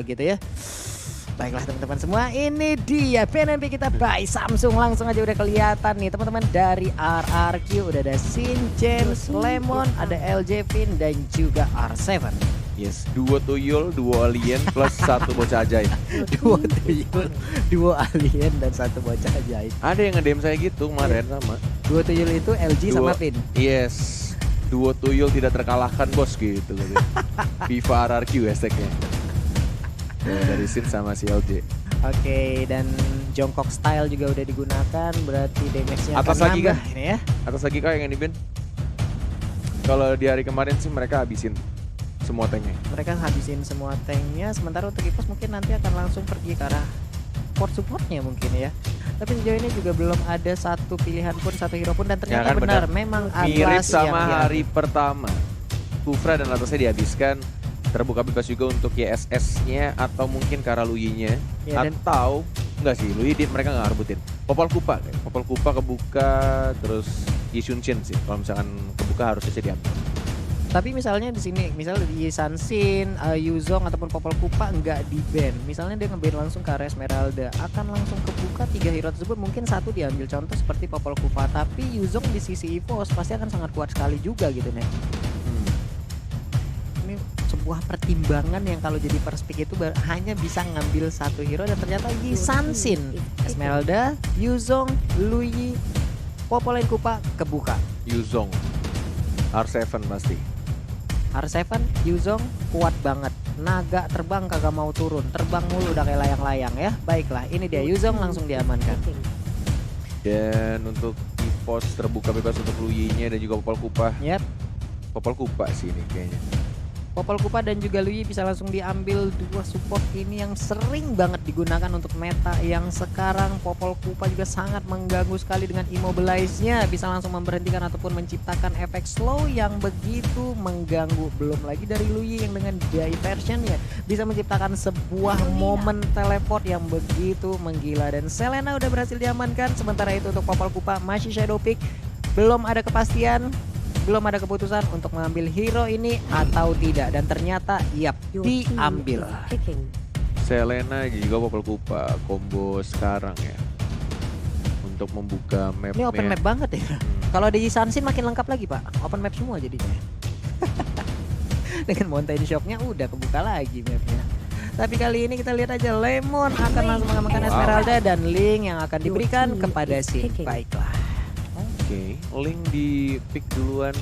kalau gitu ya. Baiklah teman-teman semua, ini dia PNMP kita by Samsung. Langsung aja udah kelihatan nih teman-teman, dari RRQ udah ada Sin, James, Lemon, ada LJ Fin dan juga R7. Yes, 2 tuyul, 2 alien plus 1 bocah ajaib. 2 tuyul, 2 alien dan 1 bocah ajaib. Ada yang nge-DM saya gitu kemarin sama. 2 tuyul itu LG sama Fin. Yes, 2 tuyul tidak terkalahkan bos gitu. Viva RRQ hashtagnya. Dari Sin sama si LJ. Oke, dan jongkok style juga udah digunakan, berarti damage-nya Atas akan lagi nambah kah? ini ya. Atas lagi kah yang ini Ben? Kalau di hari kemarin sih mereka habisin semua tanknya. Mereka habisin semua tanknya, sementara untuk Ipos mungkin nanti akan langsung pergi ke arah support-supportnya mungkin ya. Tapi sejauh ini juga belum ada satu pilihan pun, satu hero pun, dan ternyata Ya kan, benar, benar. memang Mirip Atlas sama yang hari pertama. Kufra dan Atlasnya dihabiskan. Terbuka bebas juga untuk YSS-nya atau mungkin Karaluyi-nya. Ya, dan atau enggak sih, Luyi mereka nggak rebutin. Popol Kupa kebuka, terus Yishunshin sih. Kalau misalkan kebuka harusnya sih diambil. tapi misalnya di sini, misalnya di Sansin, Yuzong ataupun Popol Kupa nggak di ban. Misalnya dia nge-ban langsung ke area Esmeralda, akan langsung kebuka 3 hero tersebut, mungkin satu diambil contoh seperti Popol Kupa. Tapi Yuzong di sisi EVOS pasti akan sangat kuat sekali juga gitu nih. Ini sebuah pertimbangan yang kalau jadi first pick itu hanya bisa ngambil satu hero, dan ternyata Yi Sansin, Esmeralda, Yuzong, Luyi, Popolain Kupa kebuka. Yuzong, R7 pasti. R7, Yuzong kuat banget. Naga terbang kagak mau turun, terbang mulu udah kayak layang-layang ya. Baiklah, ini dia Yuzong langsung diamankan. Dan untuk EVOS terbuka bebas untuk Luyi-nya dan juga Popol Kupa. Yap, Popol Kupa sih ini kayaknya. Popol Kupa dan juga Luyi bisa langsung diambil, 2 support ini yang sering banget digunakan untuk meta yang sekarang. Popol Kupa juga sangat mengganggu sekali dengan immobilize-nya, bisa langsung memberhentikan ataupun menciptakan efek slow yang begitu mengganggu. Belum lagi dari Luyi yang dengan diversion-nya bisa menciptakan sebuah momen teleport yang begitu menggila. Dan Selena udah berhasil diamankan, sementara itu untuk Popol Kupa masih shadow pick, belum ada kepastian, belum ada keputusan untuk mengambil hero ini atau tidak, dan ternyata yap, diambil. Selena juga Popol Kupa combo sekarang ya untuk membuka map. Ini open map banget ya. Kalau di Sansin makin lengkap lagi pak, open map semua jadinya. Dengan mountain shopnya udah kebuka lagi mapnya. Tapi kali ini kita lihat aja, Lemon akan langsung mengamankan Esmeralda dan Link yang akan diberikan kepada Sin. Baiklah. Oke, Link di pick duluan.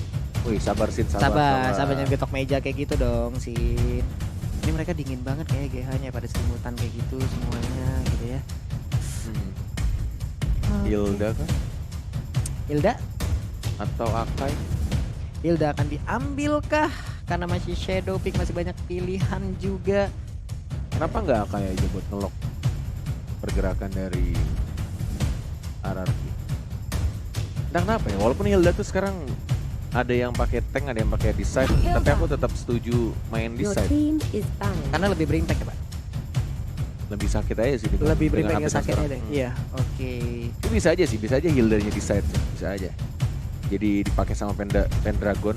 Wih, sabar Sin, Sabar jangan getok meja kayak gitu dong Sin. Ini mereka dingin banget kayak GH-nya pada selimutan kayak gitu semuanya gitu ya. Hilda kan? Hilda? Atau Akai? Hilda akan diambil kah? Karena masih shadow pick, masih banyak pilihan juga. Kenapa nggak Akai aja buat ngelok pergerakan dari RRQ? Entah kenapa ya, walaupun Hilda tuh sekarang ada yang pakai tank, ada yang pakai decide, tapi aku tetap setuju main decide. Karena lebih berimpact ya pak? Lebih sakit aja sih. Lebih berimpact dengan yang update sakitnya sekarang. deh. Iya, oke. Itu bisa aja sih, bisa aja Hildanya decide, bisa aja. Jadi dipakai sama Pendragon.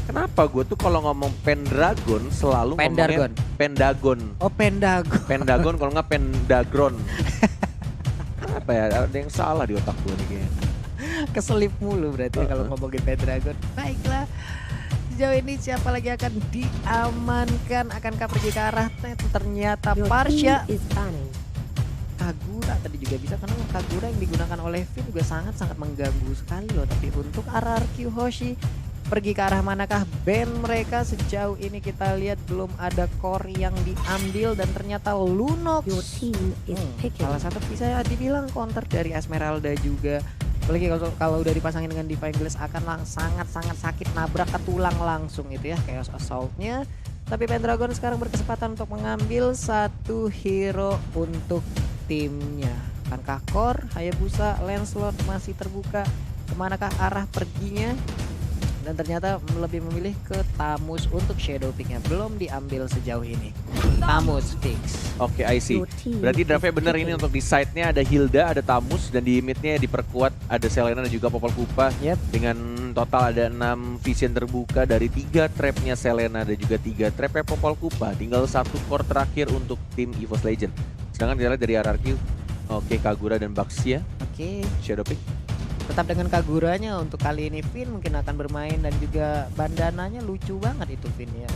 Kenapa gue tuh kalau ngomong Pendragon selalu ngomongnya Pendagon. Oh Pendagon. Pendagon kalau nggak Pendagron. Apa ya? Ada yang salah di otak gue nih kayaknya. Keselip mulu berarti kalau ngomongin Pendragon. Baiklah, sejauh ini siapa lagi akan diamankan? Akankah pergi ke arah ternyata Parsha? Kagura tadi juga bisa, karena Kagura yang digunakan oleh Finn juga sangat-sangat mengganggu sekali loh. Tapi untuk RRQ Hoshi pergi ke arah manakah band mereka? Sejauh ini kita lihat belum ada core yang diambil, dan ternyata Lunox salah satu bisa dibilang counter dari Esmeralda juga. Apalagi kalau udah dipasangin dengan Divine Glass akan sangat-sangat sakit, nabrak ke tulang langsung itu ya, Chaos Assault-nya. Tapi Pendragon sekarang berkesempatan untuk mengambil satu hero untuk timnya. Akankah Core, Hayabusa, Lancelot masih terbuka? Kemanakah arah perginya? Dan ternyata lebih memilih ke Tamus untuk shadow picknya. Belum diambil sejauh ini. Tamus fix. Oke, I see. Berarti draftnya bener ini untuk di side-nya ada Hilda, ada Tamus, dan di mid-nya diperkuat ada Selena dan juga Popol Kupa. Yep. Dengan total ada 6 vision terbuka dari 3 trapnya Selena dan juga 3 trapnya Popol Kupa. Tinggal 1 core terakhir untuk tim EVOS Legend. Sedangkan kita lihat dari RRQ, oke, Kagura dan Baxia, Oke. shadow pick. Tetap dengan Kaguranya untuk kali ini Finn mungkin akan bermain dan juga bandananya lucu banget itu Finn ya.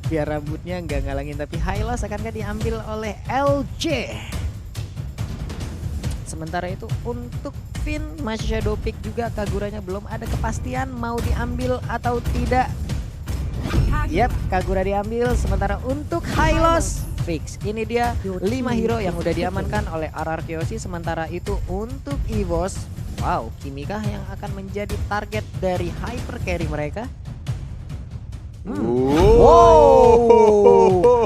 Biar rambutnya nggak ngalangin tapi Hylos akankah diambil oleh LJ. Sementara itu untuk Finn masih shadow pick juga, Kaguranya belum ada kepastian mau diambil atau tidak. Yap, Kagura diambil. Sementara untuk Hylos fix. Ini dia 5 hero yang udah diamankan oleh RRQ. Sementara itu untuk EVOS, wow, Kimikah yang akan menjadi target dari hyper carry mereka. Wow,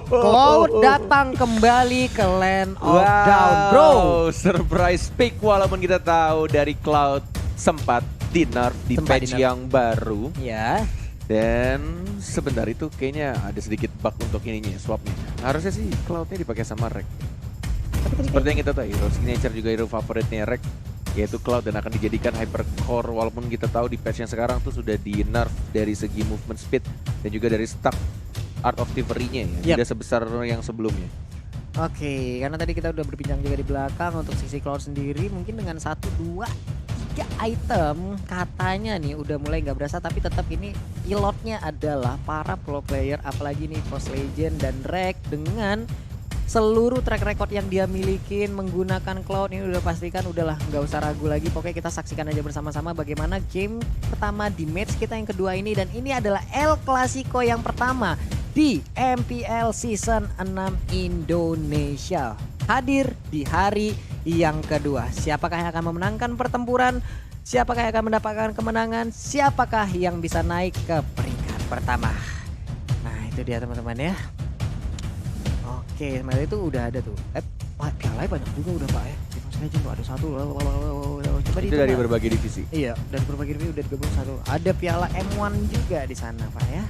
Cloud datang kembali ke Land of Down, bro. Surprise pick walaupun kita tahu dari Cloud sempat di nerf di patch yang baru. Ya. Dan sebentar itu kayaknya ada sedikit bug untuk ininya, swapnya. Harusnya sih Cloud-nya dipakai sama Rek. Seperti yang kita tahu, hero signature juga hero favoritnya Rek, yaitu Cloud, dan akan dijadikan hypercore. Walaupun kita tahu di patch yang sekarang tuh sudah di nerf dari segi movement speed dan juga dari stack Art of Thievery-nya ya, tidak sebesar yang sebelumnya. Oke, karena tadi kita udah berbincang juga di belakang untuk sisi Cloud sendiri, mungkin dengan 1, 2, 3 item katanya nih udah mulai nggak berasa, tapi tetap ini ilotnya adalah para pro player, apalagi nih EVOS Legend dan Rek dengan seluruh track record yang dia milikin menggunakan Cloud ini udah pastikan udahlah nggak usah ragu lagi. Pokoknya kita saksikan aja bersama-sama bagaimana game pertama di match kita yang kedua ini, dan ini adalah El Clasico yang pertama di MPL Season 6 Indonesia. Hadir di hari yang kedua. Siapakah yang akan memenangkan pertempuran? Siapakah yang akan mendapatkan kemenangan? Siapakah yang bisa naik ke peringkat pertama? Nah, itu dia teman-teman ya. Oke, sebenarnya itu udah ada tuh. Piala banyak juga udah Pak ya. Di EVOS Legend tuh ada 1. Coba itu dari berbagai divisi. Iya, dari berbagai divisi udah digabung 1. Ada piala M1 juga di sana Pak ya.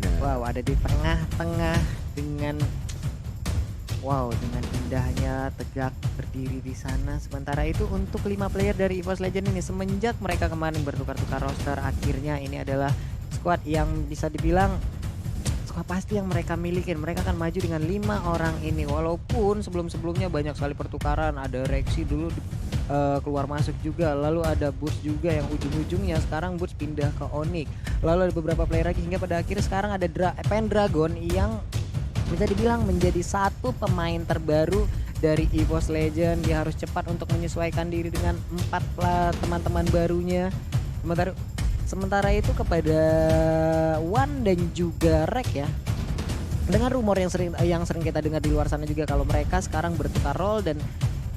Benar. Wow, ada di tengah-tengah dengan dengan indahnya tegak berdiri di sana. Sementara itu untuk 5 player dari EVOS Legend ini, semenjak mereka kemarin bertukar-tukar roster, akhirnya ini adalah squad yang bisa dibilang squad pasti yang mereka milikin. Mereka akan maju dengan 5 orang ini, walaupun sebelum-sebelumnya banyak sekali pertukaran. Ada Rexy dulu keluar masuk juga, lalu ada Boots juga yang ujung-ujungnya sekarang Boots pindah ke Onyx, lalu ada beberapa player lagi hingga pada akhirnya sekarang ada Pendragon yang bisa dibilang menjadi satu pemain terbaru dari EVOS Legend. Dia harus cepat untuk menyesuaikan diri dengan 4 teman-teman barunya. Sementara itu kepada Wan dan juga Rek ya, dengan rumor yang sering kita dengar di luar sana juga kalau mereka sekarang bertukar role, dan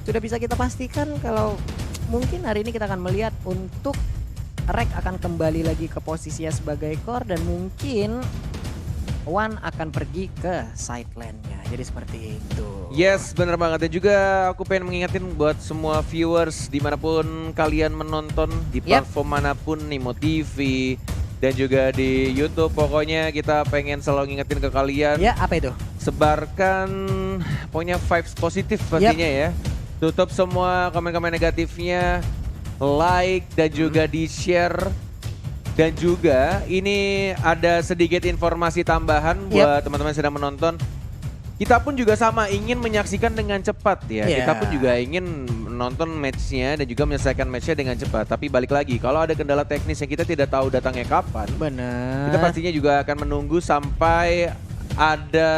sudah bisa kita pastikan kalau mungkin hari ini kita akan melihat untuk Rek akan kembali lagi ke posisinya sebagai core, dan mungkin Wan akan pergi ke side lane-nya. Jadi seperti itu. Yes, bener banget. Dan juga aku pengen mengingatin buat semua viewers dimanapun kalian menonton, di platform manapun, Nimo TV dan juga di YouTube. Pokoknya kita pengen selalu ngingetin ke kalian. Ya, apa itu? Sebarkan pokoknya vibes positif pastinya ya. Tutup semua komen-komen negatifnya, like dan juga di-share. Dan juga ini ada sedikit informasi tambahan buat teman-teman yang sedang menonton. Kita pun juga sama ingin menyaksikan dengan cepat ya. Kita pun juga ingin menonton matchnya dan juga menyelesaikan matchnya dengan cepat. Tapi balik lagi, kalau ada kendala teknis yang kita tidak tahu datangnya kapan, kita pastinya juga akan menunggu sampai ada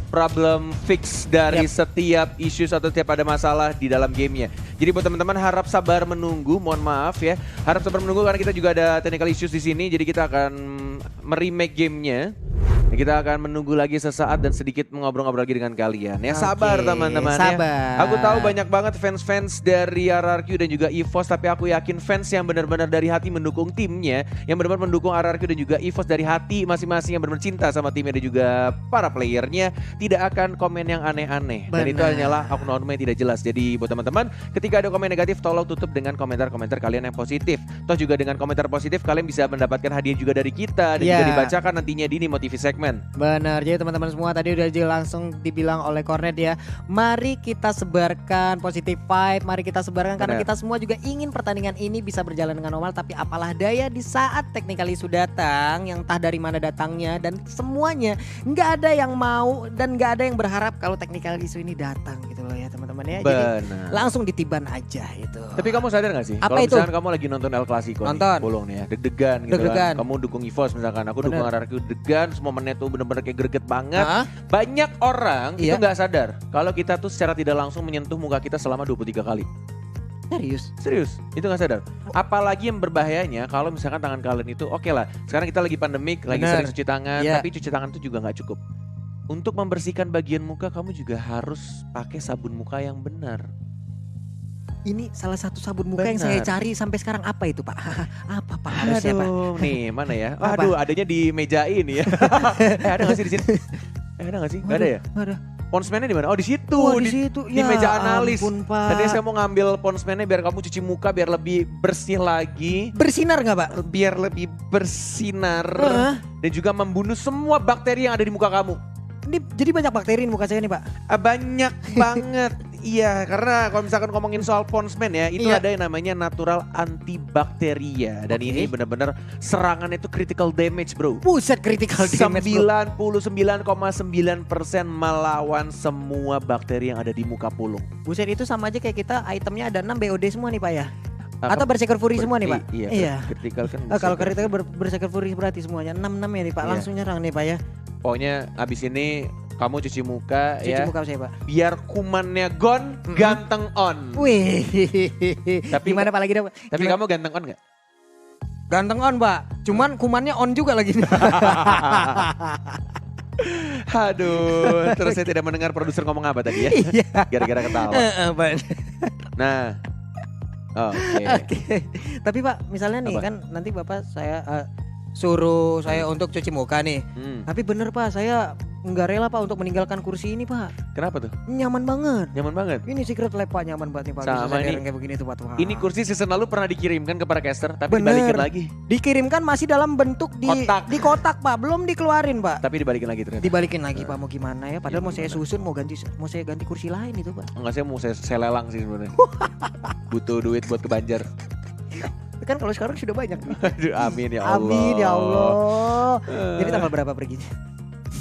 problem fix dari setiap issues atau setiap ada masalah di dalam gamenya. Jadi buat teman-teman harap sabar menunggu, mohon maaf ya, harap sabar menunggu karena kita juga ada technical issues di sini. Jadi kita akan meremake gamenya Kita akan menunggu lagi sesaat dan sedikit mengobrol-ngobrol lagi dengan kalian. Ya Oke, sabar teman-teman ya. sabar. Aku tahu banyak banget fans-fans dari RRQ dan juga EVOS, tapi aku yakin fans yang benar-benar dari hati mendukung timnya, yang benar-benar mendukung RRQ dan juga EVOS dari hati masing-masing, yang benar-benar cinta sama timnya dan juga para playernya, tidak akan komen yang aneh-aneh. Dan itu Benar. hanyalah oknum yang tidak jelas. Jadi buat teman-teman, ketika ada komen negatif tolong tutup dengan komentar-komentar kalian yang positif. Toh juga dengan komentar positif kalian bisa mendapatkan hadiah juga dari kita dan juga Iya. dibacakan nantinya di Motivi segmen. Benar, jadi teman-teman semua tadi udah langsung dibilang oleh Cornet ya. Mari kita sebarkan positive vibe, mari kita sebarkan karena Benar. kita semua juga ingin pertandingan ini bisa berjalan dengan normal. Tapi apalah daya di saat technical issue datang, yang entah dari mana datangnya dan semuanya nggak ada yang mau dan nggak ada yang berharap kalau technical issue ini datang gitu loh ya teman-teman ya. Jadi Benar. langsung ditiban aja itu. Tapi kamu sadar gak sih? Apa Kalau itu? misalkan kamu lagi nonton El Clasico Nonton. nih, bolong nih ya, deg-degan gitu Deg-degan. kan. Kamu dukung EVOS misalkan, aku Bener. dukung RRQ, deg-degan, semua menit tuh bener-bener kayak greget banget. Hah? Banyak orang itu Iya. nggak sadar kalau kita tuh secara tidak langsung menyentuh muka kita selama 23 kali. Serius? Serius, itu nggak sadar. Apalagi yang berbahayanya kalau misalkan tangan kalian itu oke lah. Sekarang kita lagi pandemik, lagi Bener. sering cuci tangan, Iya. tapi cuci tangan itu juga nggak cukup. Untuk membersihkan bagian muka, kamu juga harus pakai sabun muka yang benar. Ini salah satu sabun muka yang saya Benar. cari sampai sekarang apa itu Pak? Apa Pak harusnya Pak? Aduh, nih mana ya? Apa? Aduh, adanya di meja ini ya. Ada nggak sih di sini? Ada nggak sih? Nggak ada ya? Nggak ada. Ponsmennya di mana? Oh di situ. Oh, di situ. di Ya meja analis. ampun, Pak. Tadi saya mau ngambil ponsmennya biar kamu cuci muka biar lebih bersih lagi, Bersinar nggak Pak? biar lebih bersinar Heeh. dan juga membunuh semua bakteri yang ada di muka kamu. Ini jadi banyak bakteri di muka saya nih Pak. Banyak banget. Iya, karena kalau misalkan ngomongin soal ponsmen ya, itu Iya. ada yang namanya natural antibakteria dan Oke. ini benar-benar serangan itu critical damage, bro. Buset critical damage bro. 99,9% melawan semua bakteri yang ada di muka pulung. Buset itu sama aja kayak kita itemnya ada 6 BOD semua nih Pak ya. Apa? Atau berserker fury semua nih Pak. Iya, critical kan. Kalau bisa. critical berserker fury berarti semuanya 6 ya nih Pak. Iya. Langsung nyerang nih Pak ya. Pokoknya abis ini kamu cuci muka Cuci ya. muka saya Pak. Biar kumannya gone, Mm-mm. ganteng on. Wih. Tapi- Gimana Pak lagi dong? Tapi kamu ganteng on gak? Ganteng on Pak. Cuman kumannya on juga lagi. Aduh, terus saya tidak mendengar produser ngomong apa tadi ya? Iya. Gara-gara ketawa. Pak. Nah, oke. Oke. Tapi Pak, misalnya nih Apa? kan nanti Bapak saya suruh saya untuk cuci muka nih. Hmm, Tapi bener Pak, saya nggak rela Pak untuk meninggalkan kursi ini Pak. kenapa tuh? Nyaman banget. Nyaman banget. Ini secret lab Pak, nyaman banget nih Pak. Bisa Sama saya ini- dereng kayak begini tuh Pak. Wah. Ini kursi season lalu pernah dikirimkan ke para caster, tapi Bener. dibalikin lagi. dikirimkan masih dalam bentuk Kotak. di kotak Pak, belum dikeluarin Pak. Tapi dibalikin lagi ternyata. Dibalikin lagi Pak, mau gimana ya? Padahal mau saya Gimana? susun, mau saya ganti kursi lain itu Pak. Enggak, saya mau saya lelang sih sebenarnya. Butuh duit buat ke Banjar. Kan kalau sekarang sudah banyak. Aduh, amin ya Allah. Amin ya Allah. Jadi tanggal berapa perginya?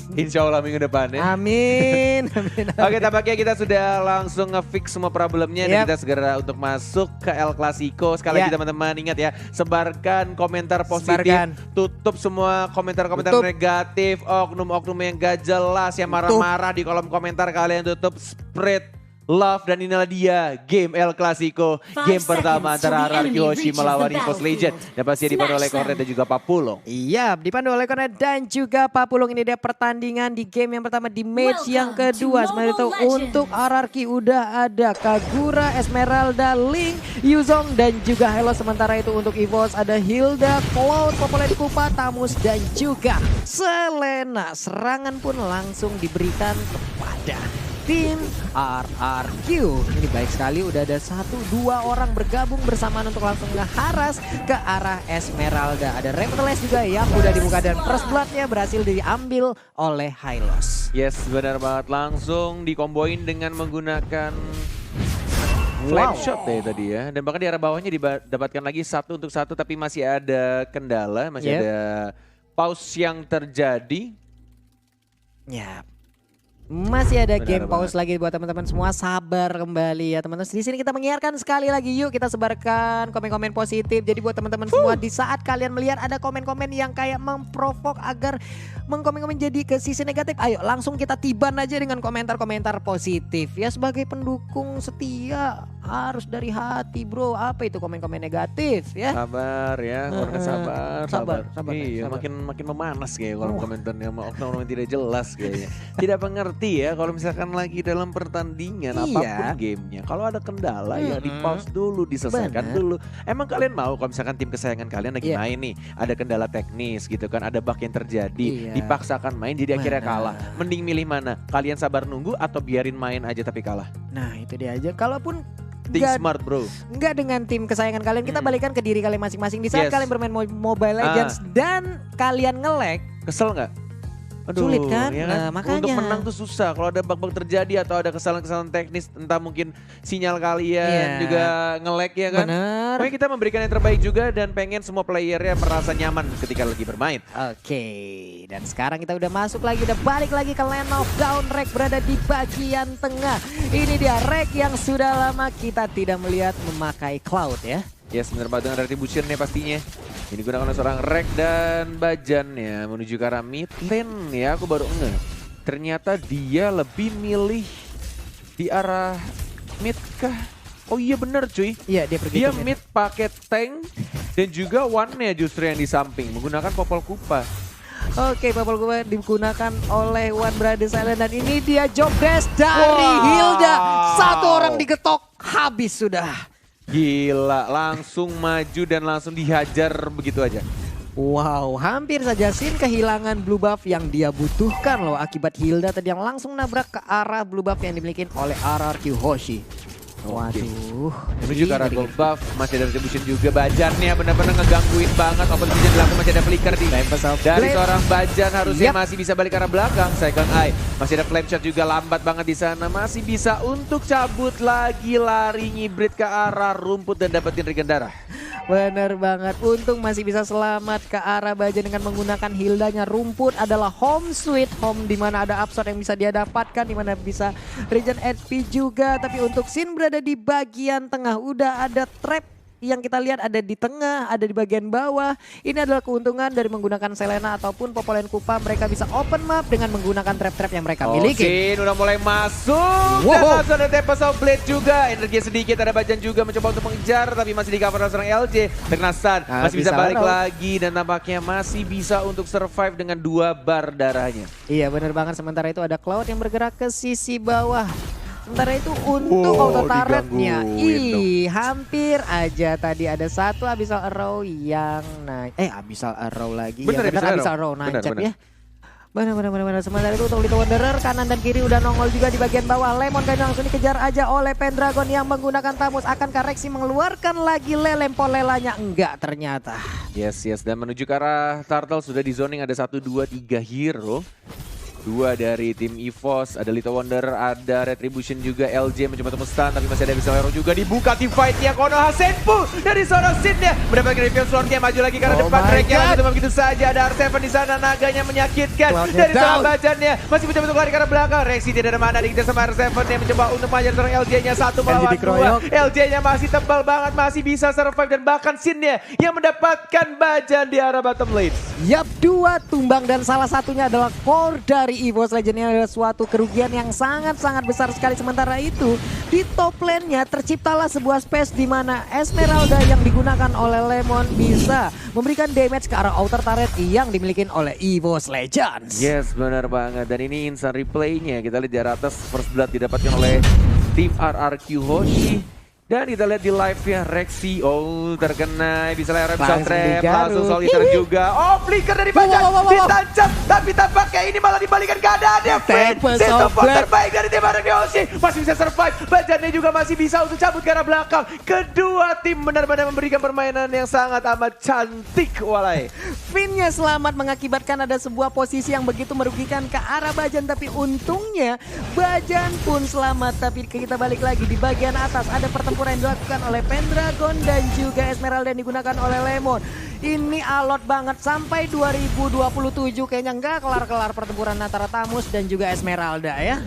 Insya Allah minggu depan ya. Amin. Amin. Oke, tampaknya kita sudah langsung nge-fix semua problemnya dan Yap. kita segera untuk masuk ke El Clasico. Sekali lagi Ya. teman-teman ingat ya, sebarkan komentar positif, Sebarkan. tutup semua komentar-komentar Tutup. negatif, oknum-oknum yang gak jelas, yang marah-marah di kolom komentar kalian tutup, spread love, dan inilah dia game El Clasico, game pertama antara RRQ Hoshi melawan EVOS Legend dan pasti dipandu oleh Cornet dan juga Papulong. Iya, dipandu oleh Cornet dan juga Pak Pulung. Ini dia pertandingan di game yang pertama di match yang kedua. Sementara itu untuk RRQ udah ada Kagura, Esmeralda, Link, Yuzong dan juga Hello. Sementara itu untuk EVOS ada Hilda, Cloud, Popolet Kupa, Tamus dan juga Selena. Serangan pun langsung diberikan kepada tim RRQ. Ini baik sekali, udah ada 1-2 orang bergabung bersamaan untuk langsung ngeharas ke arah Esmeralda. Ada Remoteles juga yang udah dibuka dan first bloodnya berhasil diambil oleh Hylos. Yes, benar banget. Langsung dikomboin dengan menggunakan flame shot deh tadi ya. Dan bahkan di arah bawahnya didapatkan lagi 1 untuk 1 tapi masih ada kendala, masih Yep. ada pause yang terjadi. Ya, Masih ada Benar game banget. pause lagi buat teman-teman semua, sabar kembali ya teman-teman. Di sini kita menyiarkan sekali lagi, yuk kita sebarkan komen-komen positif. Jadi buat teman-teman semua, di saat kalian melihat ada komen-komen yang kayak memprovok agar mengkomen-komen jadi ke sisi negatif, ayo langsung kita tiban aja dengan komentar-komentar positif. Ya sebagai pendukung setia harus dari hati bro. Apa itu komen-komen negatif ya? Sabar ya, warga sabar. Sabar, Iya, sabar. makin memanas kayak kalau komentarnya sama oknum-oknum yang tidak jelas kayaknya. Tidak mengerti ya kalau misalkan lagi dalam pertandingan Iya. apapun gamenya. Kalau ada kendala ya di pause dulu, diselesaikan Benar. dulu. Emang kalian mau kalau misalkan tim kesayangan kalian lagi Iya. main nih, ada kendala teknis gitu kan, ada bug yang terjadi, Iya. dipaksakan main jadi akhirnya Benar. kalah. Mending milih mana? Kalian sabar nunggu atau biarin main aja tapi kalah? Nah itu dia aja. Kalaupun Think nggak smart bro. nggak dengan tim kesayangan kalian, kita Hmm. balikan ke diri kalian masing-masing. Di saat Yes. kalian bermain Mobile Legends dan kalian nge-lag, Kesel nggak? Sulit kan? ya Nah, makanya. Untuk menang tuh susah. Kalau ada bug-bug terjadi atau ada kesalahan-kesalahan teknis, entah mungkin sinyal kalian Iya. juga nge-lag ya kan. bener. Pokoknya kita memberikan yang terbaik juga dan pengen semua playernya merasa nyaman ketika lagi bermain. Oke, dan sekarang kita udah masuk lagi, udah balik lagi ke lane of down. Rek berada di bagian tengah. Ini dia Rek yang sudah lama kita tidak melihat memakai Cloud ya. Yes, bener banget dengan retribution-nya pastinya. Ini digunakan oleh seorang Rek dan Bajan ya, menuju ke arah mid lane ya. Aku baru ngeh. Ternyata dia lebih milih di arah mid kah? Oh iya bener cuy. Iya dia pergi Dia ke mid pakai tank dan juga one-nya justru yang di samping menggunakan Popol Kupa. Oke, Popol Kupa digunakan oleh One Brother Silent dan ini dia job desk dari Wow. Hilda. Satu orang digetok, habis sudah. Gila, langsung maju dan langsung dihajar begitu aja. Wow, hampir saja Sin kehilangan blue buff yang dia butuhkan loh akibat Hilda tadi yang langsung nabrak ke arah blue buff yang dimiliki oleh RRQ Hoshi. Waduh, Menuju ke arah gold buff, masih ada retribution juga. Bajannya benar-benar ngegangguin banget. Open vision dilakukan, masih ada flicker di dari Blade. seorang Bajan, harusnya Yap. masih bisa balik ke arah belakang. Second eye, masih ada flame shot juga, lambat banget di sana. Masih bisa untuk cabut lagi, lari ngibrit ke arah rumput dan dapetin regen darah. Bener banget, untung masih bisa selamat ke arah Bajan dengan menggunakan Hildanya. Rumput adalah home sweet home, dimana ada absorb yang bisa dia dapatkan, dimana bisa regen HP juga. Tapi untuk Sin berada di bagian tengah, udah ada trap yang kita lihat ada di tengah, ada di bagian bawah. Ini adalah keuntungan dari menggunakan Selena ataupun Popolen Kupa. Mereka bisa open map dengan menggunakan trap-trap yang mereka miliki. Sin udah mulai masuk dan Wow. langsung ada Tempest of Blade juga. Energi sedikit, ada Bajan juga mencoba untuk mengejar tapi masih di cover oleh seorang LJ. Terkena stun, Nah, masih bisa bisa balik roll. lagi dan tampaknya masih bisa untuk survive dengan 2 bar darahnya. Iya bener banget, sementara itu ada Cloud yang bergerak ke sisi bawah. Sementara itu untuk Wow, auto turretnya, digangguin hampir aja tadi ada satu Abyssal Arrow yang naik. Abyssal Arrow lagi. Bener, Ya, Abyssal Arrow. nancap Bener. ya. Benar. Sementara itu untuk Little Wanderer kanan dan kiri udah nongol juga di bagian bawah. Lemon kan langsung dikejar aja oleh Pendragon yang menggunakan Tamus. Akankah Rexy mengeluarkan lagi lelempol lelanya? Enggak ternyata. Yes, dan menuju ke arah Turtle sudah di zoning, ada 1, 2, 3 hero. 2 dari tim EVOS, ada Little Wonder, ada Retribution juga, LJ mencoba untuk stun tapi masih ada Abyssal Arrow juga dibuka tim fight-nya. Konoha Senpu dari seorang Sidnya mendapatkan reveal sword-nya, maju lagi karena Oh depan my track-nya God. langsung begitu saja. Ada R7 di sana, naganya menyakitkan Cloud-nya dari seorang down. Bajannya, masih mencoba untuk lari ke arah belakang. Rexy tidak ada mana, dikejar sama R7 yang mencoba untuk mengajar seorang LJ-nya 1 melawan 2. dikeroyok. LJ-nya masih tebal banget, masih bisa survive dan bahkan Sin-nya yang mendapatkan Bajan di arah bottom lane. Yap, 2 tumbang dan salah satunya adalah core dari EVOS Legend. Ini adalah suatu kerugian yang sangat-sangat besar sekali. Sementara itu di top lane-nya terciptalah sebuah space di mana Esmeralda yang digunakan oleh Lemon bisa memberikan damage ke arah outer turret yang dimiliki oleh EVOS Legends. Yes, benar banget. Dan ini instant replay-nya. Kita lihat di atas first blood didapatkan oleh tim RRQ Hoshi. Dan kita lihat di live-nya Rexy. Oh, terkena bisa layar bisa Langsung trap. digaruk. Langsung soliter Hihi. juga. Oh, flicker dari Bajan. Wow. Ditancap. Tapi tampaknya ini malah dibalikan keadaannya. Tempest Sistem of support Blade. terbaik dari tim RRQ Hoshi. Masih bisa survive. Bajannya juga masih bisa untuk cabut ke arah belakang. Kedua tim benar-benar memberikan permainan yang sangat amat cantik. Walai. Finnya selamat mengakibatkan ada sebuah posisi yang begitu merugikan ke arah Bajan. Tapi untungnya Bajan pun selamat. Tapi kita balik lagi di bagian atas. Ada pertempuran yang dilakukan oleh Pendragon dan juga Esmeralda yang digunakan oleh Lemon. Ini alot banget sampai 2027 kayaknya nggak kelar-kelar pertempuran antara Tamus dan juga Esmeralda ya.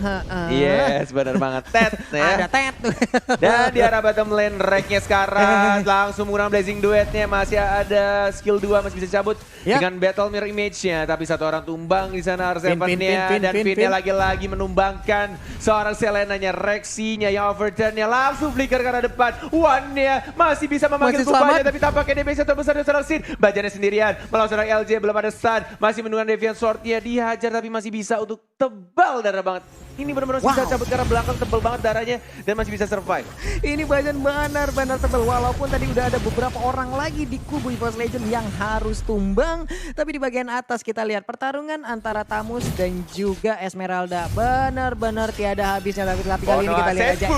Yes, benar banget. Ted ya. Ada Ted tuh. Dan di arah bottom lane Reknya sekarang langsung menggunakan Blazing Duetnya, masih ada skill 2 masih bisa cabut dengan Battle Mirror Image-nya, tapi satu orang tumbang di sana R7-nya dan Finn-nya lagi-lagi menumbangkan seorang Selena-nya, Rexy-nya yang overturn-nya langsung flicker ke arah depan. One-nya masih bisa memanggil Kupanya, tapi tampaknya DPS terbesar dari seorang Sin. Bajannya sendirian melawan seorang LJ, belum ada stun, masih menunggu Deviant Sword-nya, dihajar tapi masih bisa untuk tebal darah banget. Ini benar-benar bisa cabut ke arah belakang, tebal banget darahnya dan masih bisa survive. Ini Bajan benar-benar tebal, walaupun tadi udah ada beberapa orang lagi di kubu EVOS Legend yang harus tumbang. Tapi di bagian atas kita lihat pertarungan antara Tamus dan juga Esmeralda benar-benar tiada habisnya. Tapi kali ini kita lihat aja.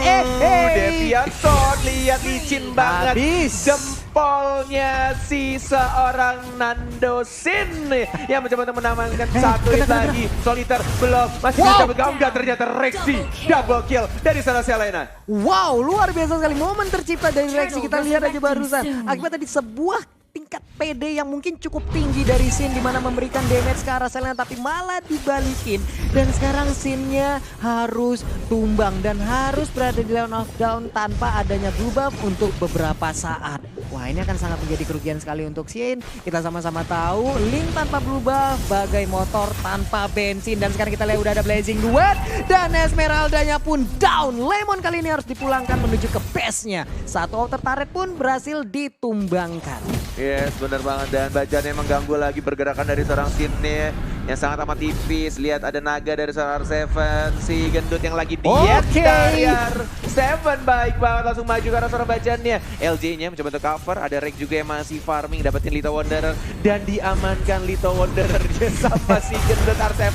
Deviant Sword, lihat licin banget. Jempolnya si seorang Nando Sin yang mencoba untuk menambahkan satu hit lagi. Solitaire belum, masih bisa bergaungkan, ternyata Rexy double kill dari sana Selena. Wow, luar biasa sekali momen tercipta dari Rexy. Kita lihat aja barusan. Akibat tadi sebuah tingkat PD yang mungkin cukup tinggi dari Sin, dimana memberikan damage ke arah Selena, tapi malah dibalikin. Dan sekarang Sin-nya harus tumbang dan harus berada di line of down tanpa adanya blue buff untuk beberapa saat. Wah, ini akan sangat menjadi kerugian sekali untuk Sin. Kita sama-sama tahu Link tanpa blue buff bagai motor tanpa bensin. Dan sekarang kita lihat udah ada Blazing Duet dan Esmeraldanya pun down. Lemon kali ini harus dipulangkan menuju ke base-nya. Satu outer turret pun berhasil ditumbangkan. Yes, benar banget, dan Bajannya mengganggu lagi pergerakan dari seorang Sin-nya yang sangat amat tipis. Lihat ada naga dari seorang R7, si gendut yang lagi diet dari R7. Baik banget, langsung maju ke arah seorang Bajannya. LJ-nya mencoba untuk cover, ada Rek juga yang masih farming, dapetin Little Wanderer dan diamankan Little Wanderer dia sama si gendut R7.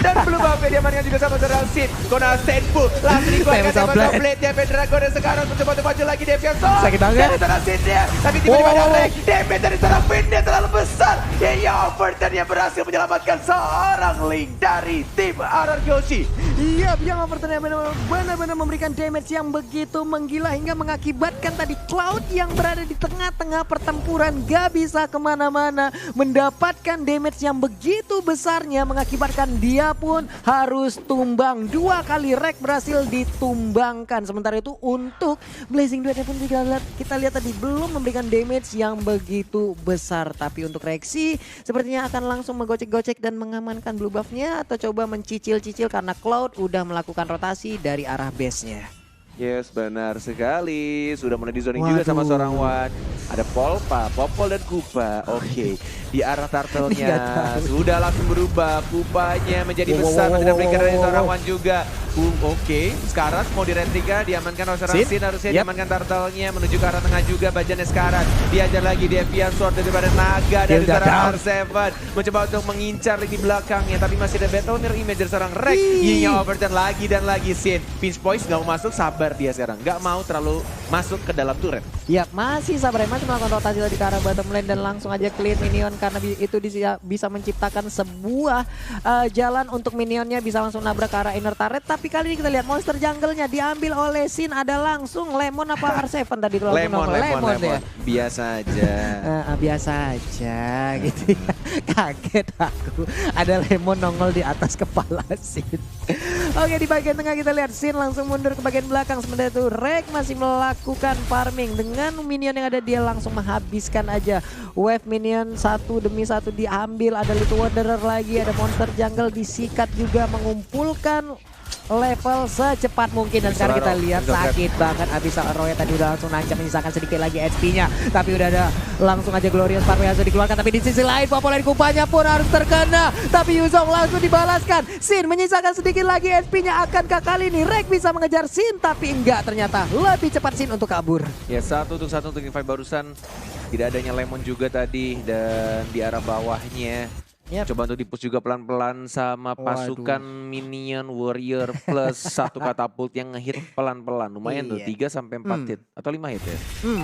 Dan belum apa diamankan juga sama seorang Sin. Kona Senpu langsung dikeluarkan sama Blade-nya Pendragon, dan sekarang mencoba untuk maju lagi Deviant Sword. Sakit banget. Dari seorang Sin-nya, tapi tiba-tiba ada Rek. Damage dari seorang Finn-nya terlalu besar. Yaya Overton yang berhasil menyelamatkan seorang Link dari tim RRQC. Iya, yang Overton yang benar-benar memberikan damage yang begitu menggila hingga mengakibatkan tadi Cloud yang berada di tengah-tengah pertempuran gak bisa kemana-mana, mendapatkan damage yang begitu besarnya mengakibatkan dia pun harus tumbang. 2 kali Rek berhasil ditumbangkan. Sementara itu untuk Blazing Duetnya pun kita lihat tadi belum memberikan damage yang begitu besar. Tapi untuk Rexy sepertinya akan langsung menggocek-gocek dan mengamankan blue buff-nya, atau coba mencicil-cicil karena Cloud udah melakukan rotasi dari arah base-nya. Yes, benar sekali. Sudah mulai di zoning juga sama seorang Wan. Ada Polpa, Popol dan Kupa. Oke, di arah turtle-nya sudah langsung berubah. Kupanya menjadi besar, tidak flicker dari seorang Wan juga. Oke, sekarang mau diretrika, diamankan oleh seorang Sin, harusnya diamankan turtle-nya, menuju ke arah tengah juga. Bajannya sekarang diajar lagi Deviant Sword daripada naga dari seorang R7. Mencoba untuk mengincar di belakangnya, tapi masih ada Battle Mirror Image dari seorang Rek. Yinya overturn lagi dan lagi Sin. Pinch Poise gak mau masuk, sabar dia sekarang. Gak mau terlalu masuk ke dalam turret. Ya, masih sabar, masih melakukan rotasi tadi ke arah bottom lane dan langsung aja clear minion, karena itu bisa menciptakan sebuah jalan untuk minionnya bisa langsung nabrak ke arah inner turret. Tapi kali ini kita lihat monster jungle-nya diambil oleh Sin, ada langsung Lemon apa R7 tadi? Lemon. Ya? Biasa aja. Biasa aja gitu ya. Kaget aku. Ada Lemon nongol di atas kepala Sin. Oke, di bagian tengah kita lihat Sin langsung mundur ke bagian belakang. Sementara itu Rek masih melakukan farming. Dengan minion yang ada dia langsung menghabiskan aja wave minion satu demi satu diambil. Ada Little Wanderer lagi, ada monster jungle disikat juga, mengumpulkan level secepat mungkin. Dan sekarang kita lihat sakit banget abis Roya tadi udah langsung nancap, menyisakan sedikit lagi HP-nya, tapi udah ada langsung aja Glorious Parmeazo dikeluarkan. Tapi di sisi lain populer Kupanya pun harus terkena, tapi Yuzong langsung dibalaskan. Sin menyisakan sedikit lagi HP-nya. Akankah kali ini Rek bisa mengejar Sin? Tapi enggak, ternyata lebih cepat Sin untuk kabur. Ya, satu untuk invite barusan. Tidak adanya Lemon juga tadi, dan di arah bawahnya coba untuk dipush juga pelan-pelan sama pasukan minion warrior plus satu katapult yang ngehit pelan-pelan. Lumayan tuh 3 sampai 4 hit atau 5 hit ya.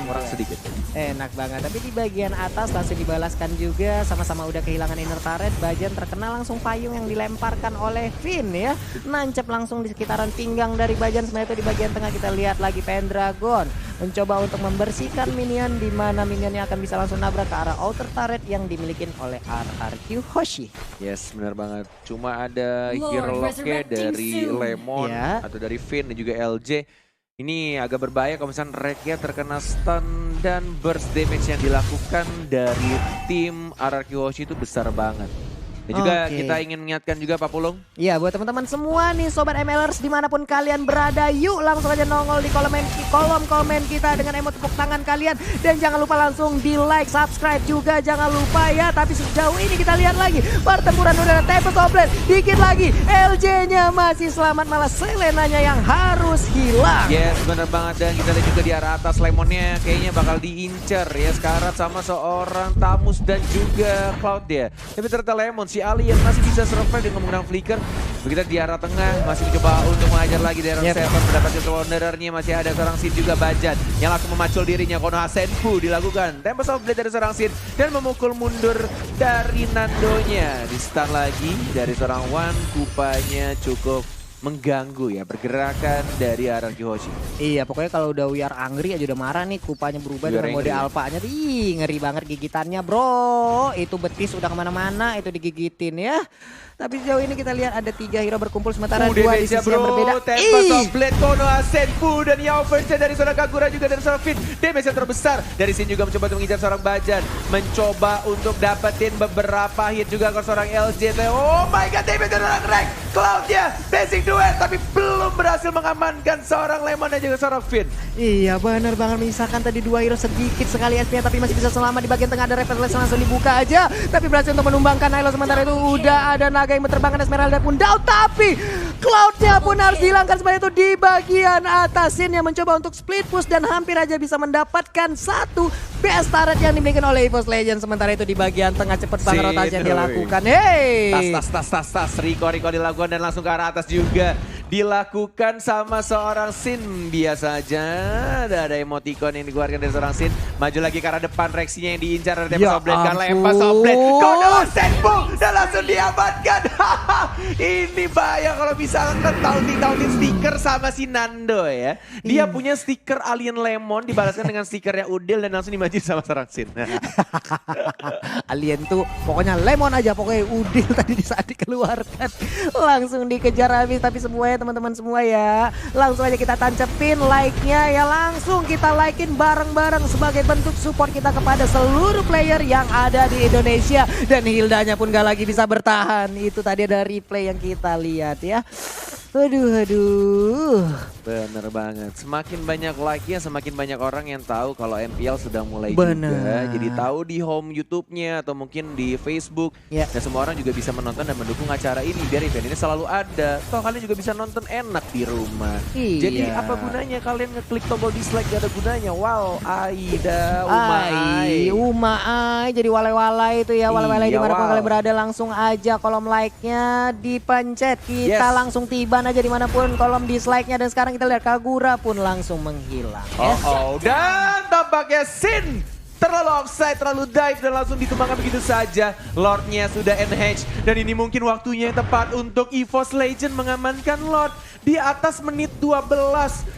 Orang sedikit. Enak banget, tapi di bagian atas langsung dibalaskan juga, sama-sama udah kehilangan inner turret. Bajan terkena langsung payung yang dilemparkan oleh Finn ya. Nancep langsung di sekitaran pinggang dari Bajan. Sebenarnya itu di bagian tengah kita lihat lagi Pendragon mencoba untuk membersihkan minion, di mana minionnya akan bisa langsung nabrak ke arah outer turret yang dimiliki oleh RRQ Hoshi. Yes, benar banget. Cuma ada hero lock-nya dari Lemon atau dari Finn dan juga LJ. Ini agak berbahaya kalau misalnya Rekya terkena stun dan burst damage yang dilakukan dari tim RRQ Hoshi itu besar banget. Dan juga kita ingin mengingatkan juga Pak Pulung. Ya, buat teman-teman semua nih Sobat MLers dimanapun kalian berada, yuk langsung aja nongol di kolom komen kita dengan emot tepuk tangan kalian. Dan jangan lupa langsung di like, subscribe juga jangan lupa ya. Tapi sejauh ini kita lihat lagi pertempuran udara Tempest of Blade. Dikit lagi LJ-nya masih selamat, malah Selenanya yang harus hilang. Yes, bener banget. Dan kita lihat juga di arah atas Lemonnya kayaknya bakal diincer ya sekarang sama seorang Tamus dan juga Cloud ya. Tapi ternyata Lemon si Alien masih bisa survive dengan menggunakan flicker. Begitu di arah tengah masih mencoba untuk mengajar lagi dari Seven, mendapatkan Wanderer-nya. Masih ada seorang Sin juga Bajan yang langsung memacul dirinya. Konoha Senpu dilakukan Tempest of Blade dari seorang Sin dan memukul mundur dari Nandonya. Di stun lagi dari seorang Wan. Kupanya cukup mengganggu ya pergerakan dari RRQ Hoshi. Iya, pokoknya kalau udah We Are Angry aja udah marah nih, kupanya berubah dengan mode alpanya. Ih, ngeri banget gigitannya bro. Itu betis udah kemana-mana, itu digigitin ya. Tapi sejauh ini kita lihat ada 3 hero berkumpul sementara 2 di sisi yang berbeda. Tempest of Blade, Konoha Senpu dan Yao version dari seorang Kagura juga dari seorang Finn. Damage yang terbesar dari Sin juga mencoba untuk mengincar seorang Bajan. Mencoba untuk dapetin beberapa hit juga ke seorang LJ. Oh my god, damage dari seorang Rek. Cloud-nya basic duet tapi belum berhasil mengamankan seorang Lemon dan juga seorang Finn. Iya benar banget, misalkan tadi 2 hero sedikit sekali SP-nya tapi masih bisa selamat. Di bagian tengah ada Reverse langsung dibuka aja. Tapi berhasil untuk menumbangkan Nilo, sementara itu udah ada naga yang berterbangan, Esmeralda pun down. Tapi Cloud-nya pun harus dihilangkan sebanyak itu di bagian atas. Sin yang mencoba untuk split push dan hampir aja bisa mendapatkan satu best turret yang dimiliki oleh EVOS Legends. Sementara itu di bagian tengah cepet banget rotasi yang dilakukan. Hey, tas Riko dilakukan dan langsung ke arah atas juga dilakukan sama seorang Sin. Biasa aja ada emoticon yang dikeluarkan dari seorang Sin. Maju lagi ke arah depan, reaksinya yang diincar dari Tempest of Blade. Kan Tempest of Blade, Konoha Senpu dan langsung diamankan. Ini bahaya kalau misalkan taunting stiker sama si Nando ya. Dia punya stiker Alien Lemon dibalaskan dengan stikernya Udil dan langsung dimaju sama seorang Sin. Alien tuh pokoknya Lemon aja, pokoknya Udil tadi di saat dikeluarkan langsung dikejar habis. Tapi semuanya teman-teman semua ya, langsung aja kita tancepin like-nya ya, langsung kita like-in bareng-bareng sebagai bentuk support kita kepada seluruh player yang ada di Indonesia. Dan Hildanya pun gak lagi bisa bertahan. Itu tadi ada replay yang kita lihat ya. Aduh. Bener banget. Semakin banyak like-nya, semakin banyak orang yang tahu kalau MPL sudah mulai juga. Jadi tahu di home YouTube-nya atau mungkin di Facebook. Dan semua orang juga bisa menonton dan mendukung acara ini. Biar event ini selalu ada. Toh kalian juga bisa nonton enak di rumah. Jadi apa gunanya kalian ngeklik tombol dislike? Gak ada gunanya. Wow, Aida, Uma jadi walai-walai itu ya. Walai-walai dimanapun kalian berada, langsung aja kolom like-nya dipencet. Kita langsung tiba aja dimanapun kolom dislike-nya. Dan sekarang kita lihat Kagura pun langsung menghilang. Dan tampaknya Sin terlalu offside, terlalu dive dan langsung ditumbangkan begitu saja. Lord-nya sudah enhance dan ini mungkin waktunya yang tepat untuk EVOS Legend mengamankan Lord di atas menit 12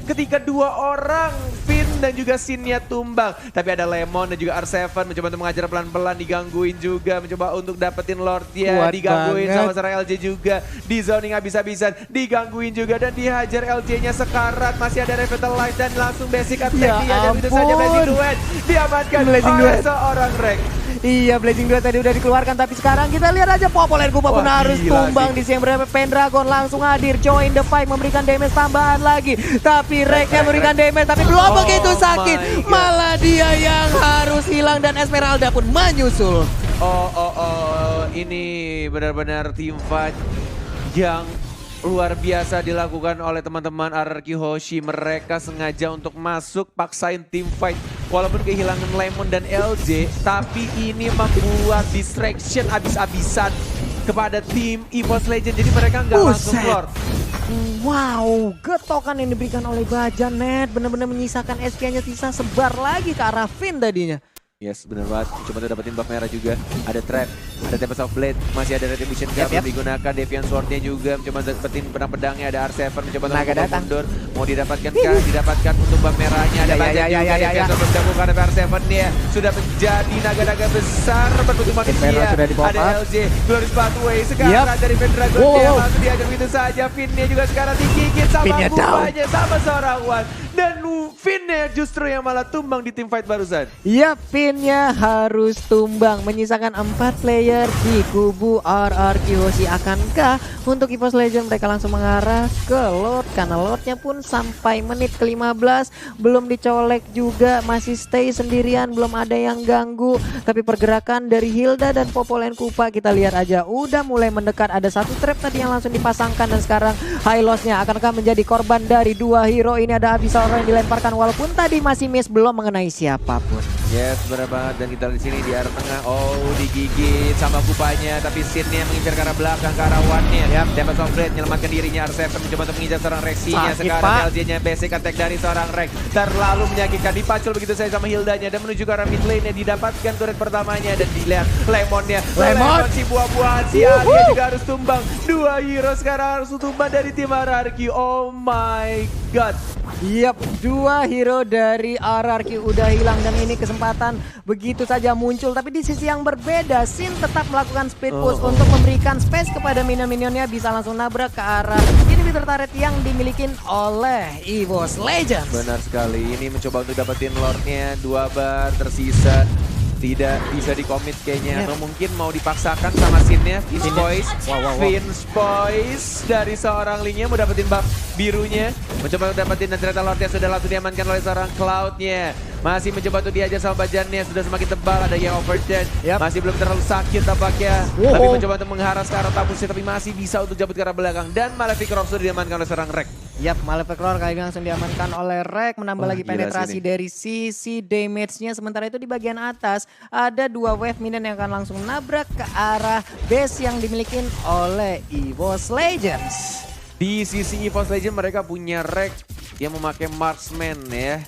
ketika 2 orang Finn dan juga Sin-nya tumbang. Tapi ada Lemon dan juga R7 mencoba untuk mengajar pelan-pelan, digangguin juga, mencoba untuk dapetin Lord-nya, digangguin sama seorang LJ juga, di zoning habis-habisan, digangguin juga dan dihajar LJ-nya sekarat. Masih ada Revitalize dan langsung basic attack dia dan itu saja Blazing Duet diamankan oleh seorang Rek. Iya, Blazing Duet tadi udah dikeluarkan, tapi sekarang kita lihat aja Populer Kupa pun harus tumbang di sini. Pendragon langsung hadir, join the fight, memberikan damage tambahan lagi. Tapi Reknya memberikan damage, tapi belum begitu sakit. Malah dia yang harus hilang dan Esmeralda pun menyusul. Ini benar-benar team fight yang luar biasa dilakukan oleh teman-teman RRQ Hoshi. Mereka sengaja untuk masuk, paksain team fight. Walaupun kehilangan Lemon dan LJ, tapi ini membuat distraction abis-abisan kepada tim EVOS Legend. Jadi mereka nggak langsung Lord. Wow, getokan yang diberikan oleh Bajan Net benar-benar menyisakan SP-nya sisa sebar lagi ke arah Finn tadinya. Yes, bener banget. Cuma tuh dapetin buff merah juga. Ada trap, ada Tempest of Blade, masih ada Retribution Gap belum digunakan. Deviant Sword-nya juga mencoba dapetin pedang-pedangnya. Ada R7 mencoba untuk mundur. Mau didapatkan kah? Didapatkan untuk buff merahnya. Ada banyak juga Deviant Sword bergabung karena R7-nya sudah menjadi naga-naga besar berbentuk manusia. Ada LJ, Glorious Pathway sekarang dari Pendragon. Dia langsung diajar begitu saja. Finn-nya juga sekarang digigit sama kupanya, sama seorang One. Dan Finn-nya justru yang malah tumbang di team fight barusan. Ya, Finn-nya harus tumbang, menyisakan 4 player di kubu RRQ Hoshi. Akankah untuk EVOS Legend mereka langsung mengarah ke Lord? Karena Lordnya pun sampai menit ke-15 belum dicolek juga, masih stay sendirian, belum ada yang ganggu. Tapi pergerakan dari Hilda dan Popolen Kupa kita lihat aja udah mulai mendekat. Ada satu trap tadi yang langsung dipasangkan dan sekarang high loss-nya akankah menjadi korban dari dua hero ini. Ada Abyssal yang dilemparkan walaupun tadi masih miss, belum mengenai siapapun. Yes, benar banget. Dan kita lihat di sini di arah tengah. Oh, digigit sama kupanya. Tapi Sin-nya mengincar ke arah belakang, ke arah One-nya. Tempest of Blade menyelamatkan dirinya. R7 mencoba untuk mengincar seorang Rexy-nya. Sekarang LJ-nya basic attack dari seorang Rex. Terlalu menyakitkan. Dipacul begitu saja sama Hildanya. Dan menuju ke arah mid lane-nya. Didapatkan turret pertamanya. Dan dilihat Lemon-nya. Lemon si buah-buahan. Si Alia juga harus tumbang. Dua hero sekarang harus tumbang dari tim RRQ. Oh my god. Yap, dua hero dari RRQ udah hilang dan ini kesempatan begitu saja muncul. Tapi di sisi yang berbeda, Sin tetap melakukan speed push untuk memberikan space kepada minion-minionnya bisa langsung nabrak ke arah inhibitor turret yang dimiliki oleh EVOS Legends. Benar sekali, ini mencoba untuk dapetin Lordnya, 2 bar tersisa. Tidak bisa dikomit kayaknya, atau mungkin mau dipaksakan sama Sin-nya. Vince Boys dari seorang Ling-nya mau dapetin buff birunya, mencoba untuk dapetin dan ternyata Lord-nya sudah langsung diamankan oleh seorang Cloud-nya. Masih mencoba untuk diajar sama bajannya, sudah semakin tebal, ada yang overturn. Masih belum terlalu sakit tampaknya, tapi mencoba untuk mengharas ke arah tabusnya, tapi masih bisa untuk jabut ke arah belakang. Dan Malefic Roar sudah diamankan oleh seorang Rek. Yap, Malefic Roar kali ini langsung diamankan oleh Rek, menambah lagi penetrasi dari sisi damage-nya. Sementara itu di bagian atas ada 2 wave minion yang akan langsung nabrak ke arah base yang dimiliki oleh EVOS Legends. Di sisi EVOS Legends mereka punya Rek yang memakai marksman ya.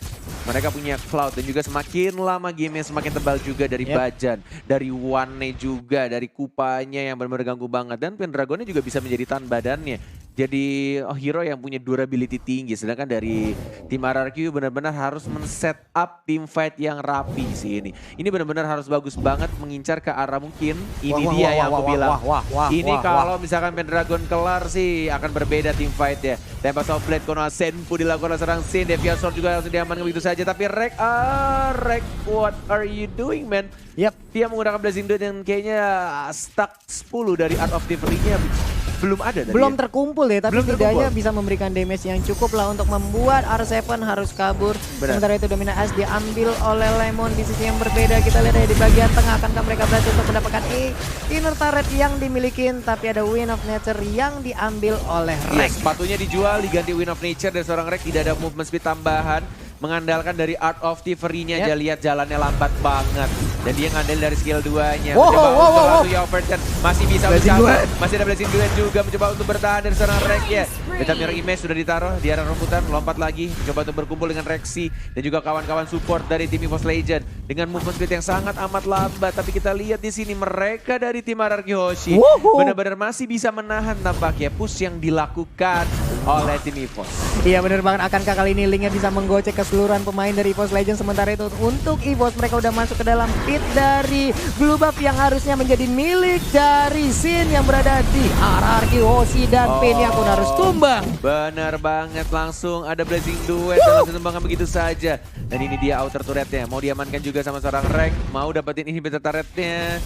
Mereka punya Cloud dan juga semakin lama gamenya semakin tebal juga dari Bajan, dari One juga, dari Kupanya yang benar-benar ganggu banget. Dan Pendragonnya juga bisa menjadi tahan badannya. Jadi hero yang punya durability tinggi. Sedangkan dari tim RRQ benar-benar harus men-set up tim fight yang rapi sih ini. Ini benar-benar harus bagus banget mengincar ke arah mungkin. Ini dia yang aku bilang. Ini kalau misalkan Pendragon kelar sih akan berbeda tim fight ya. Tempest of Blade Konoha Senpu dilakukan oleh seorang Sin. Deviant Sword juga langsung diamankan begitu saja. Tapi Rek, what are you doing man? Yap. Dia menggunakan Blazing Dude yang kayaknya stuck 10 dari Art of Thievery-nya. Belum ada tadi. Belum terkumpul ya, tapi setidaknya terkumpul. bisa memberikan damage yang cukup lah untuk membuat R7 harus kabur. Sementara itu Dominant Ice diambil oleh Lemon di sisi yang berbeda. Kita lihat di bagian tengah, akankah mereka berhasil untuk mendapatkan inner turret yang dimiliki, tapi ada Wind of Nature yang diambil oleh Rek. Sepatunya dijual, diganti Wind of Nature dari seorang Rek, tidak ada movement speed tambahan. Mengandalkan dari Art of Thievery-nya aja, lihat jalannya lambat banget. Dan dia ngandelin dari skill 2-nya. Mencoba untuk overturn, masih bisa mencapai. Masih ada Blazing Duet juga mencoba untuk bertahan dari seorang Rek ya. Beta Mirror Image sudah ditaruh di arah rumputan, lompat lagi. Coba untuk berkumpul dengan Rexy dan juga kawan-kawan support dari tim EVOS Legend. Dengan movement speed yang sangat amat lambat. Tapi kita lihat di sini mereka dari tim RRQ Hoshi benar-benar masih bisa menahan tampaknya push yang dilakukan oleh tim EVOS. Iya benar banget, akankah kali ini Link-nya bisa menggocek keseluruhan pemain dari EVOS Legends. Sementara itu untuk EVOS mereka udah masuk ke dalam pit dari Blue Buff yang harusnya menjadi milik dari Sin yang berada di RRQ Hoshi dan Penya pun harus tumbang. Benar banget, langsung ada Blazing Duet dan langsung tumbangkan begitu saja. Dan ini dia outer turretnya, mau diamankan juga sama seorang Rek, mau dapetin inhibitor turretnya.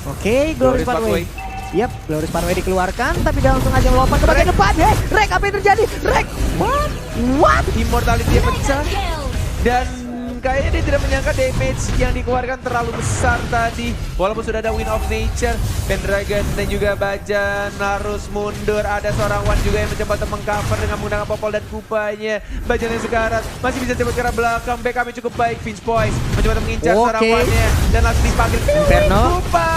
Oke, Glorious Pathway. Yap, Glorious Pathway dikeluarkan, tapi dia langsung aja melompat ke bagian depan. Rek, apa yang terjadi? Rek, what? Immortality-nya pecah. Dan kayaknya dia tidak menyangka damage yang dikeluarkan terlalu besar tadi. Walaupun sudah ada Wind of Nature, Pendragon dan juga Bajan harus mundur. Ada seorang One juga yang mencoba untuk mengcover dengan menggunakan Popol dan Kupanya. Bajan yang sekarang masih bisa cepat ke arah belakang. Backup-nya cukup baik. Vince Boys mencoba untuk mengincar seorang One-nya. Dan langsung dipanggil Kupa.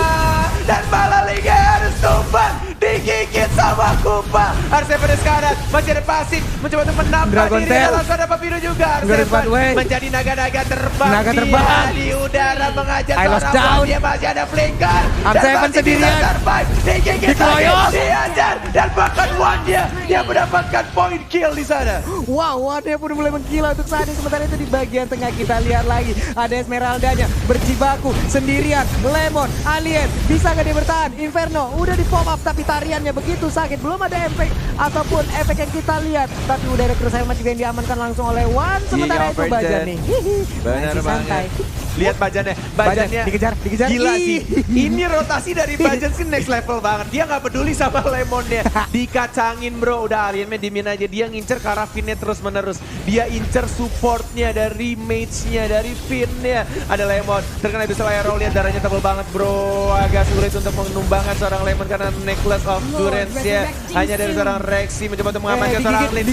Dan malah Liga harus tumbang di digigit sama Kupa. Arseven sekarang masih ada pasif, mencoba untuk menambah Dragon diri. Tail. Langsung ada Papiro juga. Dragon Arseven Pathway. menjadi naga-naga terbang. Naga Dia terbang. di udara mengajar I lost seorang down. Dia masih ada flicker. Dan Arseven masih bisa sendirian. survive. Digigit Dikeroyok. lagi. Diajar. Dan bahkan Wanda dia mendapatkan point kill di sana. Wow, Wanda pun mulai menggila untuk saat ini. Sementara itu di bagian tengah kita lihat lagi ada Esmeraldanya berjibaku sendirian. Lemon, Alien, bisa nggak dia bertahan? Inferno udah di pop up tapi tariannya begitu sakit. Belum ada efek ataupun efek yang kita lihat. Tapi udah ada Cruise Helmet juga yang diamankan langsung oleh Wan. Sementara itu Overgen. Bajan nih. Hihi, Benar masih santai. banget. Lihat Bajannya. Bajan Bajannya dikejar. gila Ih. sih. Ini rotasi dari Bajan sih next level banget. Dia nggak peduli sama Lemonnya. Dikacangin bro. Udah Aliennya dimin aja. Dia ngincer Karafinnya terus menerus. Dia incer supportnya dari mage-nya, dari Finnya. Ada Lemon. Terkena itu Arrow. Lihat darahnya tebal banget bro. Agak sulit untuk menumbangkan seorang Lemon karena Necklace of Durance-nya hanya dari seorang Rexy mencoba untuk mengamankan seorang Lin.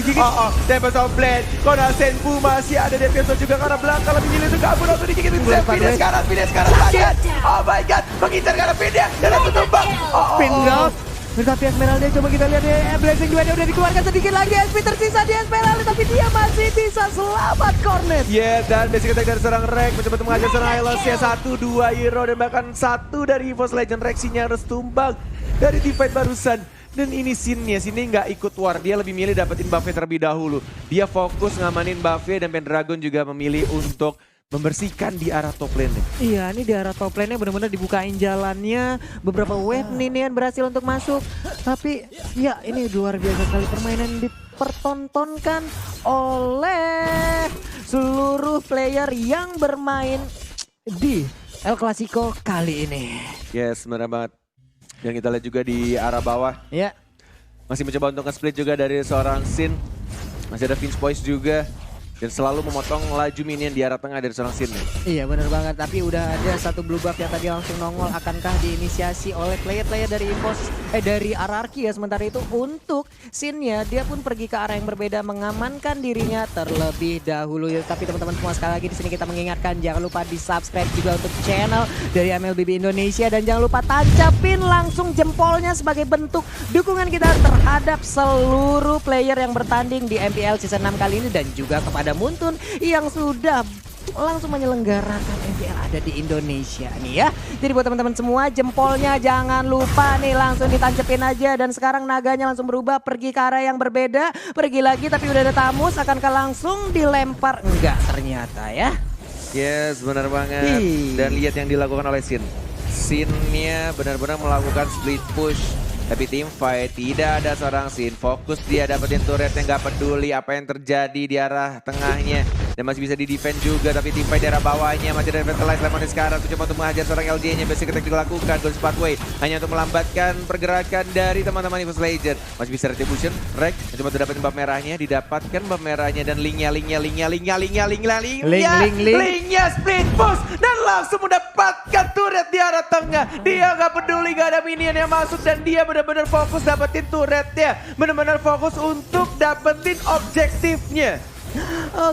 Tempest of Blade. Kona Senpu masih ada Deviaso juga karena belakang lebih milih untuk kabur atau digigitin. Pindah sekarang tangan. Oh my god, mengincar karena pindah dan langsung tumbang. Pin drop. Tapi Esmeralda coba kita lihat ya, Blazing Duel udah dikeluarkan sedikit lagi. SP tersisa di Esmeralda tapi dia masih bisa selamat Cornet. Yeah, dan basic attack dari seorang Rex mencoba untuk mengajar seorang Hylos ya. 1-2 hero dan bahkan 1 dari EVOS Legend. Rexinya harus tumbang dari Divide barusan. Dan ini Sinnya nggak ikut war, dia lebih milih dapetin buffnya terlebih dahulu. Dia fokus ngamanin buffnya dan Pendragon juga memilih untuk membersihkan di arah top lane-nya. Iya, ini di arah top lane-nya benar-benar dibukain jalannya. Beberapa wave Ninian berhasil untuk masuk. Tapi ya ini luar biasa sekali permainan yang dipertontonkan oleh seluruh player yang bermain di El Clasico kali ini. Yes, benar banget. Dan kita lihat juga di arah bawah. Ya. Masih mencoba untuk nge-split juga dari seorang Sin. Masih ada Finch Boys juga. Dan selalu memotong laju minion di arah tengah dari seorang Sin. Iya benar banget, tapi udah ada satu blue buff yang tadi langsung nongol. Akankah diinisiasi oleh player-player dari dari RRQ ya. Sementara itu untuk Sinnya, dia pun pergi ke arah yang berbeda, mengamankan dirinya terlebih dahulu. Tapi teman-teman semua, sekali lagi di sini kita mengingatkan jangan lupa di subscribe juga untuk channel dari MLBB Indonesia. Dan jangan lupa tancapin langsung jempolnya sebagai bentuk dukungan kita terhadap seluruh player yang bertanding di MPL Season 6 kali ini. Dan juga kepada Muntun yang sudah langsung menyelenggarakan MPL ada di Indonesia nih ya. Jadi buat teman-teman semua, jempolnya jangan lupa nih langsung ditancepin aja. Dan sekarang naganya langsung berubah pergi ke arah yang berbeda. Pergi lagi tapi udah ada Tamus, akankah langsung dilempar? Enggak ternyata ya. Yes, benar banget. Dan lihat yang dilakukan oleh Sin. Sinnya benar-benar melakukan split push. Tapi tim fight tidak ada seorang Sin. Fokus dia dapetin turret yang gak peduli apa yang terjadi di arah tengahnya. Dan masih bisa di-defend juga. Tapi tim fight di arah bawahnya masih ada Revitalize Lemon sekarang. Coba untuk mengajar seorang LJ-nya. Basic attack dilakukan. Goes pathway. Hanya untuk melambatkan pergerakan dari teman-teman EVOS Legend. Masih bisa retribution. Rek. Coba untuk dapetin buff merahnya. Didapatkan buff merahnya. Dan linknya split push. Dan langsung mendapatkan turret di arah tengah. Dia gak peduli gak ada minion yang masuk. Dan dia benar-benar fokus dapetin turretnya. Benar-benar fokus untuk dapetin objektifnya.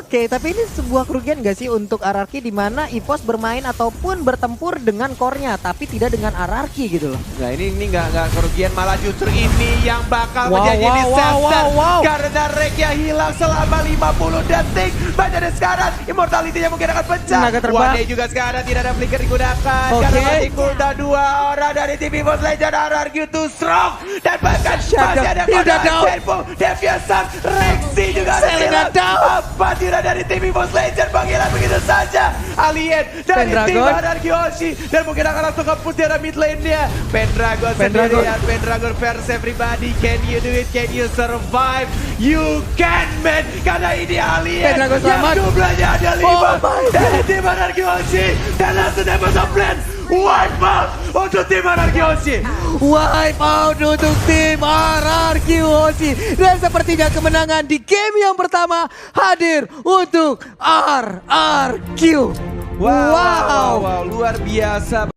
Oke, tapi ini sebuah kerugian gak sih untuk RRQ di mana EVOS bermain ataupun bertempur dengan core-nya tapi tidak dengan RRQ gitu loh. Nah ini nggak kerugian, malah justru ini yang bakal menjadi disaster. Karena Rekya hilang selama 50 detik. Badannya sekarang immortality-nya mungkin akan pecah. Wade juga sekarang tidak ada flicker digunakan. Karena masih cooldown 2 orang dari tim EVOS Legend. RRQ too strong. Dan bahkan masih ada Koda Senpu, Deviasan, Rexy juga ada hilang. Apa tidak dari tim EVOS Legend, panggilan begitu saja. Alien dari tim RRQ Hoshi. Dan mungkin akan langsung nge-push di arah mid lane-nya. Pendragon sendirian, Pendragon versus everybody. Can you do it? Can you survive? You can, man. Karena ini Alien Pendragon yang selamat. jumlahnya ada 5 dari tim RRQ Hoshi. Dan langsung dapat top-lane. Wipe out untuk tim RRQ Hoshi. Wipe out untuk tim RRQ Hoshi. Dan sepertinya kemenangan di game yang pertama hadir untuk RRQ. Wow, luar biasa.